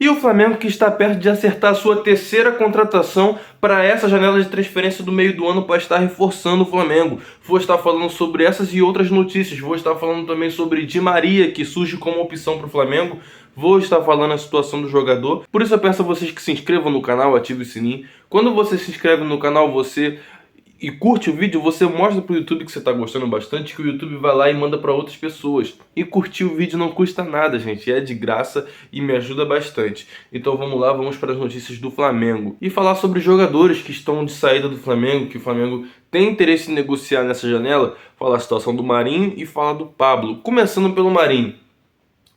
E o Flamengo, que está perto de acertar a sua terceira contratação para essa janela de transferência do meio do ano, para estar reforçando o Flamengo. Vou estar falando sobre essas e outras notícias. Vou estar falando também sobre Di Maria, que surge como opção para o Flamengo. Vou estar falando a situação do jogador. Por isso eu peço a vocês que se inscrevam no canal, ativem o sininho. Quando você se inscreve no canal, e curte o vídeo, você mostra pro YouTube que você tá gostando bastante, que o YouTube vai lá e manda para outras pessoas. E curtir o vídeo não custa nada, gente, é de graça e me ajuda bastante. Então vamos lá, vamos para as notícias do Flamengo. E falar sobre jogadores que estão de saída do Flamengo, que o Flamengo tem interesse em negociar nessa janela. Falar a situação do Marinho e falar do Pablo. Começando pelo Marinho.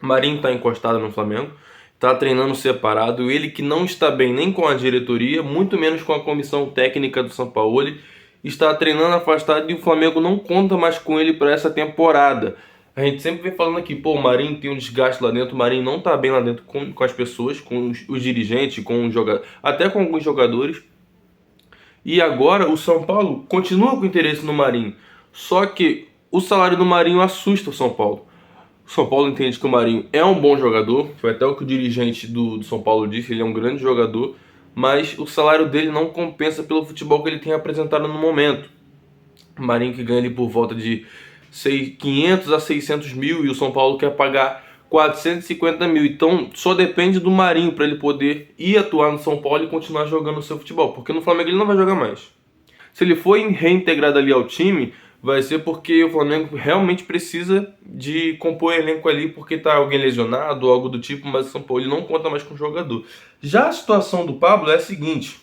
O Marinho tá encostado no Flamengo, tá treinando separado, ele que não está bem nem com a diretoria, muito menos com a comissão técnica do Sampaoli, está treinando afastado e o Flamengo não conta mais com ele para essa temporada. A gente sempre vem falando aqui, pô, o Marinho tem um desgaste lá dentro, o Marinho não tá bem lá dentro com as pessoas, com os dirigentes, com os jogadores, até com alguns jogadores. E agora o São Paulo continua com interesse no Marinho, só que o salário do Marinho assusta o São Paulo. O São Paulo entende que o Marinho é um bom jogador, foi até o que o dirigente do São Paulo disse, ele é um grande jogador, mas o salário dele não compensa pelo futebol que ele tem apresentado no momento. O Marinho que ganha ali por volta de 500 a 600 mil e o São Paulo quer pagar 450 mil. Então só depende do Marinho para ele poder ir atuar no São Paulo e continuar jogando o seu futebol, porque no Flamengo ele não vai jogar mais. Se ele for reintegrado ali ao time, vai ser porque o Flamengo realmente precisa de compor elenco ali, porque tá alguém lesionado ou algo do tipo, mas o São Paulo ele não conta mais com o jogador. Já a situação do Pablo é a seguinte: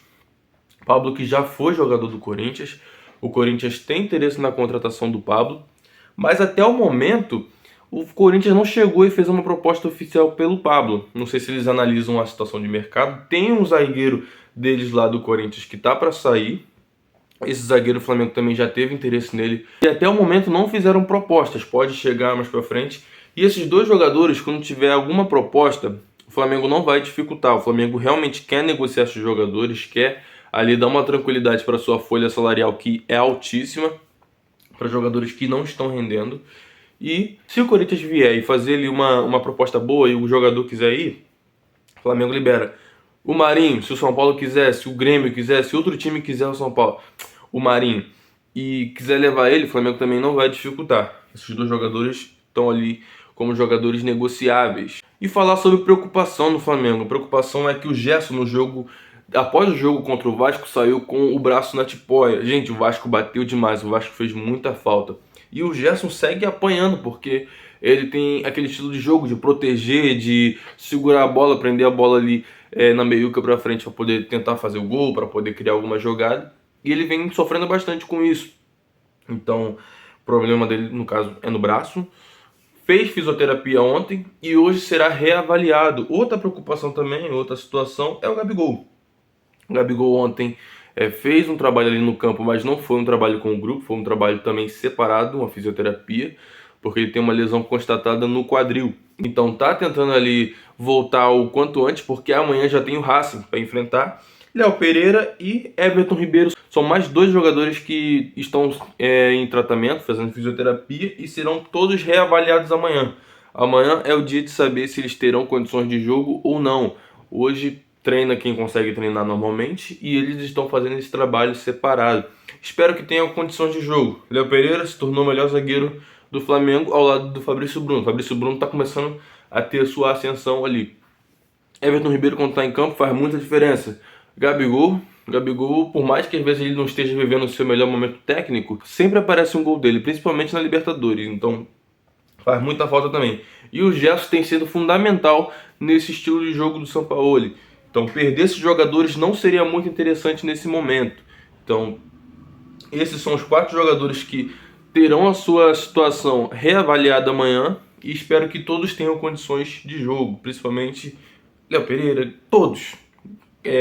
Pablo, que já foi jogador do Corinthians, o Corinthians tem interesse na contratação do Pablo, mas até o momento o Corinthians não chegou e fez uma proposta oficial pelo Pablo. Não sei se eles analisam a situação de mercado. Tem um zagueiro deles lá do Corinthians que tá para sair. Esse zagueiro, o Flamengo também já teve interesse nele e até o momento não fizeram propostas, pode chegar mais pra frente. E esses dois jogadores, quando tiver alguma proposta, o Flamengo não vai dificultar. O Flamengo realmente quer negociar esses jogadores, quer ali dar uma tranquilidade para sua folha salarial, que é altíssima, para jogadores que não estão rendendo. E se o Corinthians vier e fazer ali uma proposta boa e o jogador quiser ir, o Flamengo libera. O Marinho, se o São Paulo quiser, se o Grêmio quiser, se outro time quiser o São Paulo, o Marinho, e quiser levar ele, o Flamengo também não vai dificultar. Esses dois jogadores estão ali como jogadores negociáveis. E falar sobre preocupação no Flamengo. A preocupação é que o Gerson no jogo, após o jogo contra o Vasco, saiu com o braço na tipóia. Gente, o Vasco bateu demais, o Vasco fez muita falta. E o Gerson segue apanhando, porque ele tem aquele estilo de jogo de proteger, de segurar a bola, prender a bola ali na meiuca pra frente para poder tentar fazer o gol, para poder criar alguma jogada. E ele vem sofrendo bastante com isso. Então, o problema dele, no caso, é no braço. Fez fisioterapia ontem e hoje será reavaliado. Outra preocupação também, outra situação, é o Gabigol. O Gabigol ontem fez um trabalho ali no campo, mas não foi um trabalho com o grupo, foi um trabalho também separado, uma fisioterapia, porque ele tem uma lesão constatada no quadril. Então tá tentando ali voltar o quanto antes, porque amanhã já tem o Racing para enfrentar. Léo Pereira e Everton Ribeiro são mais dois jogadores que estão em tratamento, fazendo fisioterapia, e serão todos reavaliados amanhã. Amanhã é o dia de saber se eles terão condições de jogo ou não. Hoje treina quem consegue treinar normalmente e eles estão fazendo esse trabalho separado. Espero que tenham condições de jogo. Léo Pereira se tornou o melhor zagueiro do Flamengo ao lado do Fabrício Bruno. O Fabrício Bruno está começando a ter sua ascensão ali. Everton Ribeiro, quando está em campo, faz muita diferença. Gabigol, por mais que às vezes ele não esteja vivendo o seu melhor momento técnico, sempre aparece um gol dele, principalmente na Libertadores, então faz muita falta também. E o Gerson tem sido fundamental nesse estilo de jogo do Sampaoli. Então perder esses jogadores não seria muito interessante nesse momento. Então esses são os 4 jogadores que terão a sua situação reavaliada amanhã e espero que todos tenham condições de jogo, principalmente Léo Pereira, todos.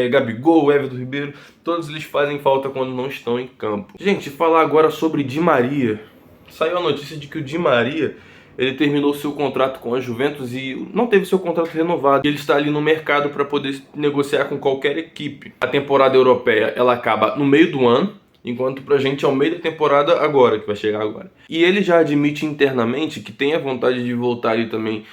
Gabigol, Everton Ribeiro, todos eles fazem falta quando não estão em campo. Gente, falar agora sobre Di Maria. Saiu a notícia de que o Di Maria ele terminou seu contrato com a Juventus e não teve seu contrato renovado. Ele está ali no mercado para poder negociar com qualquer equipe. A temporada europeia ela acaba no meio do ano, enquanto pra gente é o meio da temporada agora, que vai chegar agora. E ele já admite internamente que tem a vontade de voltar ali também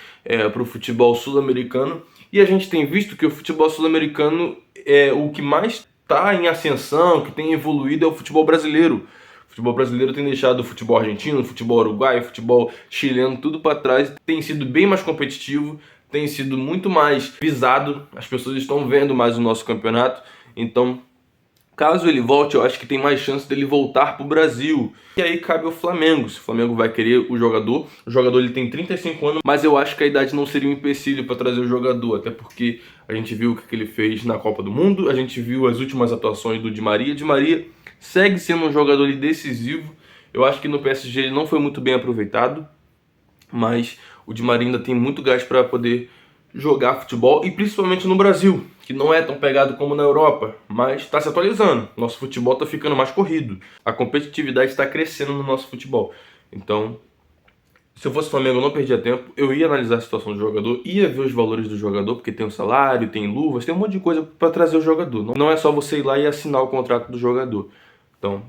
pro futebol sul-americano E a gente tem visto que o futebol sul-americano é o que mais está em ascensão, que tem evoluído, é o futebol brasileiro. O futebol brasileiro tem deixado o futebol argentino, o futebol uruguaio, o futebol chileno, tudo para trás. Tem sido bem mais competitivo, tem sido muito mais visado. As pessoas estão vendo mais o nosso campeonato. Então, caso ele volte, eu acho que tem mais chance dele voltar para o Brasil. E aí cabe ao Flamengo. Se o Flamengo vai querer o jogador ele tem 35 anos, mas eu acho que a idade não seria um empecilho para trazer o jogador, até porque a gente viu o que ele fez na Copa do Mundo, a gente viu as últimas atuações do Di Maria. Di Maria segue sendo um jogador decisivo. Eu acho que no PSG ele não foi muito bem aproveitado, mas o Di Maria ainda tem muito gás para poder jogar futebol, e principalmente no Brasil, que não é tão pegado como na Europa, mas está se atualizando. Nosso futebol está ficando mais corrido, a competitividade está crescendo no nosso futebol. Então, se eu fosse Flamengo, eu não perdia tempo, eu ia analisar a situação do jogador, ia ver os valores do jogador, porque tem o salário, tem luvas, tem um monte de coisa para trazer o jogador. Não é só você ir lá e assinar o contrato do jogador. Então,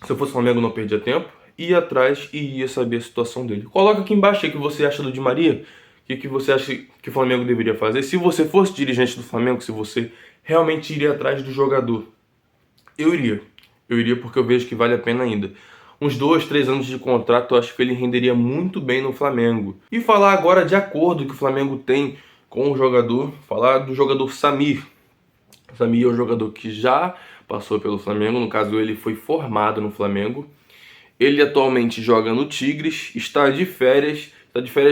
se eu fosse Flamengo, eu não perdia tempo, ia atrás e ia saber a situação dele. Coloca aqui embaixo o que você acha do Di Maria, o que você acha que o Flamengo deveria fazer. Se você fosse dirigente do Flamengo, se você realmente iria atrás do jogador. Eu iria. Eu iria porque eu vejo que vale a pena ainda. Uns 2, 3 anos de contrato, eu acho que ele renderia muito bem no Flamengo. E falar agora de acordo que o Flamengo tem com o jogador, falar do jogador Samir. O Samir é um jogador que já passou pelo Flamengo, no caso ele foi formado no Flamengo. Ele atualmente joga no Tigres, está de férias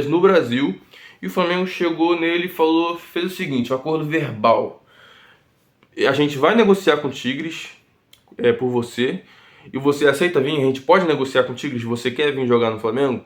no Brasil. E o Flamengo chegou nele e falou, fez o seguinte, um acordo verbal. A gente vai negociar com o Tigres por você, e você aceita vir? A gente pode negociar com o Tigres? Você quer vir jogar no Flamengo?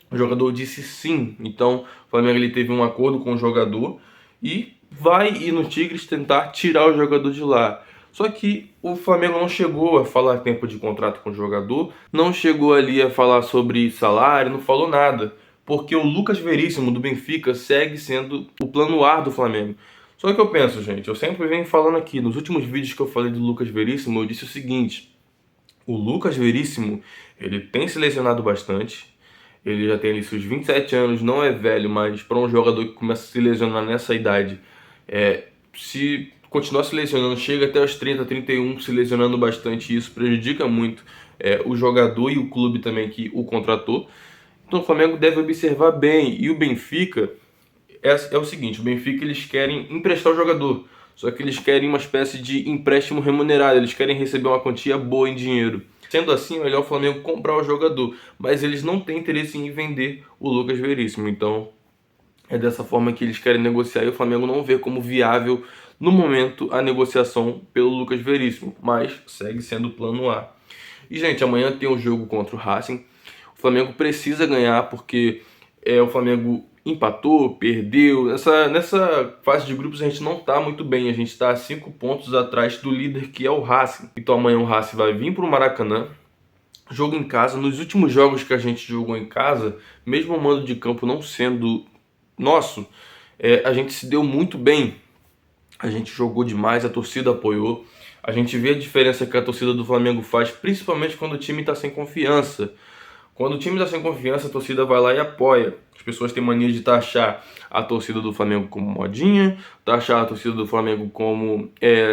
O jogador disse sim. Então o Flamengo ele teve um acordo com o jogador e vai ir no Tigres tentar tirar o jogador de lá. Só que o Flamengo não chegou a falar tempo de contrato com o jogador, não chegou ali a falar sobre salário, não falou nada. Porque o Lucas Veríssimo do Benfica segue sendo o plano A do Flamengo. Só que eu penso, gente, eu sempre venho falando aqui, nos últimos vídeos que eu falei do Lucas Veríssimo, eu disse o seguinte: o Lucas Veríssimo, ele tem se lesionado bastante, ele já tem ali seus 27 anos, não é velho, mas para um jogador que começa a se lesionar nessa idade, se continuar se lesionando, chega até os 30, 31, se lesionando bastante, isso prejudica muito o jogador e o clube também que o contratou. Então o Flamengo deve observar bem. E o Benfica é o seguinte, o Benfica eles querem emprestar o jogador, só que eles querem uma espécie de empréstimo remunerado, eles querem receber uma quantia boa em dinheiro. Sendo assim, é melhor o Flamengo comprar o jogador, mas eles não têm interesse em vender o Lucas Veríssimo. Então é dessa forma que eles querem negociar, e o Flamengo não vê como viável no momento a negociação pelo Lucas Veríssimo, mas segue sendo o plano A. E gente, amanhã tem um jogo contra o Racing. O Flamengo precisa ganhar porque o Flamengo empatou, perdeu. Nessa fase de grupos a gente não está muito bem. A gente está 5 pontos atrás do líder, que é o Racing. Então amanhã o Racing vai vir para o Maracanã. Jogo em casa. Nos últimos jogos que a gente jogou em casa, mesmo o mando de campo não sendo nosso, a gente se deu muito bem. A gente jogou demais, a torcida apoiou. A gente vê a diferença que a torcida do Flamengo faz, principalmente quando o time está sem confiança. Quando o time está sem confiança, a torcida vai lá e apoia. As pessoas têm mania de taxar a torcida do Flamengo como modinha, taxar a torcida do Flamengo como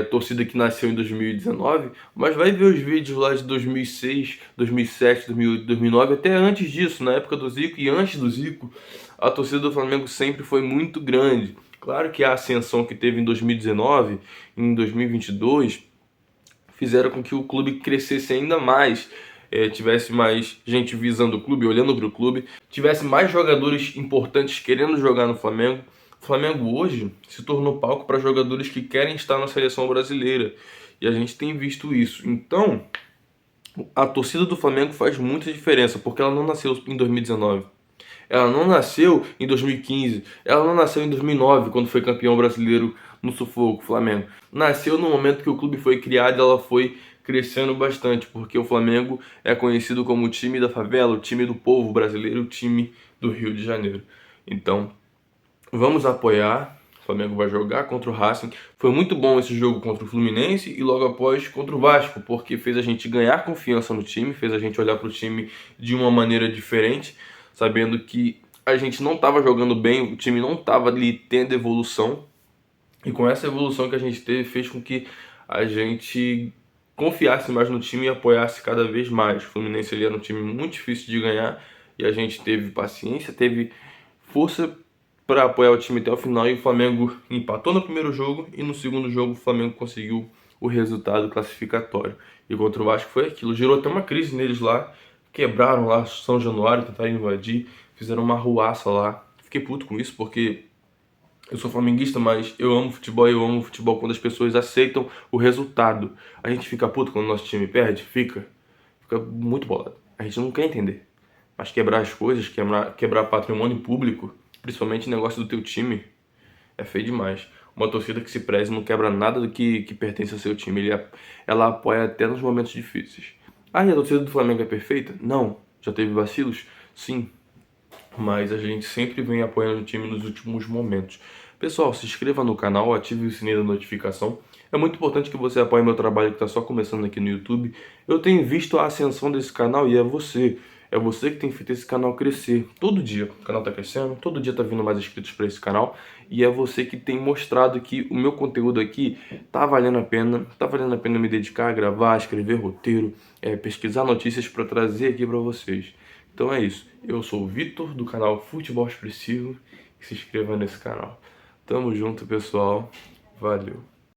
torcida que nasceu em 2019, mas vai ver os vídeos lá de 2006, 2007, 2008, 2009, até antes disso, na época do Zico e antes do Zico, a torcida do Flamengo sempre foi muito grande. Claro que a ascensão que teve em 2019, em 2022, fizeram com que o clube crescesse ainda mais. Tivesse mais gente visando o clube, olhando para o clube, tivesse mais jogadores importantes querendo jogar no Flamengo. O Flamengo hoje se tornou palco para jogadores que querem estar na seleção brasileira, e a gente tem visto isso. Então, a torcida do Flamengo faz muita diferença, porque ela não nasceu em 2019. Ela não nasceu em 2015, ela não nasceu em 2009, quando foi campeão brasileiro no sufoco, Flamengo. Nasceu no momento que o clube foi criado, ela foi crescendo bastante, porque o Flamengo é conhecido como o time da favela, o time do povo brasileiro, o time do Rio de Janeiro. Então, vamos apoiar. O Flamengo vai jogar contra o Racing. Foi muito bom esse jogo contra o Fluminense e logo após contra o Vasco, porque fez a gente ganhar confiança no time, fez a gente olhar para o time de uma maneira diferente, sabendo que a gente não estava jogando bem, o time não estava ali tendo evolução. E com essa evolução que a gente teve, fez com que a gente confiasse mais no time e apoiasse cada vez mais. O Fluminense ele era um time muito difícil de ganhar e a gente teve paciência, teve força para apoiar o time até o final, e o Flamengo empatou no primeiro jogo e no segundo jogo o Flamengo conseguiu o resultado classificatório. E contra o Vasco foi aquilo, gerou até uma crise neles lá, quebraram lá São Januário, tentaram invadir, fizeram uma arruaça lá. Fiquei puto com isso porque eu sou flamenguista, mas eu amo futebol e eu amo futebol quando as pessoas aceitam o resultado. A gente fica puto quando o nosso time perde? Fica muito bolado. A gente não quer entender. Mas quebrar as coisas, quebrar patrimônio público, principalmente negócio do teu time, é feio demais. Uma torcida que se preze não quebra nada do que pertence ao seu time. Ela apoia até nos momentos difíceis. Ah, e a torcida do Flamengo é perfeita? Não. Já teve vacilos? Sim. Mas a gente sempre vem apoiando o time nos últimos momentos. Pessoal, se inscreva no canal, ative o sininho da notificação. É muito importante que você apoie meu trabalho que está só começando aqui no YouTube. Eu tenho visto a ascensão desse canal e é você. É você que tem feito esse canal crescer. Todo dia o canal está crescendo, todo dia está vindo mais inscritos para esse canal. E é você que tem mostrado que o meu conteúdo aqui tá valendo a pena. Tá valendo a pena me dedicar a gravar, escrever roteiro, pesquisar notícias para trazer aqui para vocês. Então é isso. Eu sou o Vitor, do canal Futebol Expressivo. Se inscreva nesse canal. Tamo junto, pessoal. Valeu.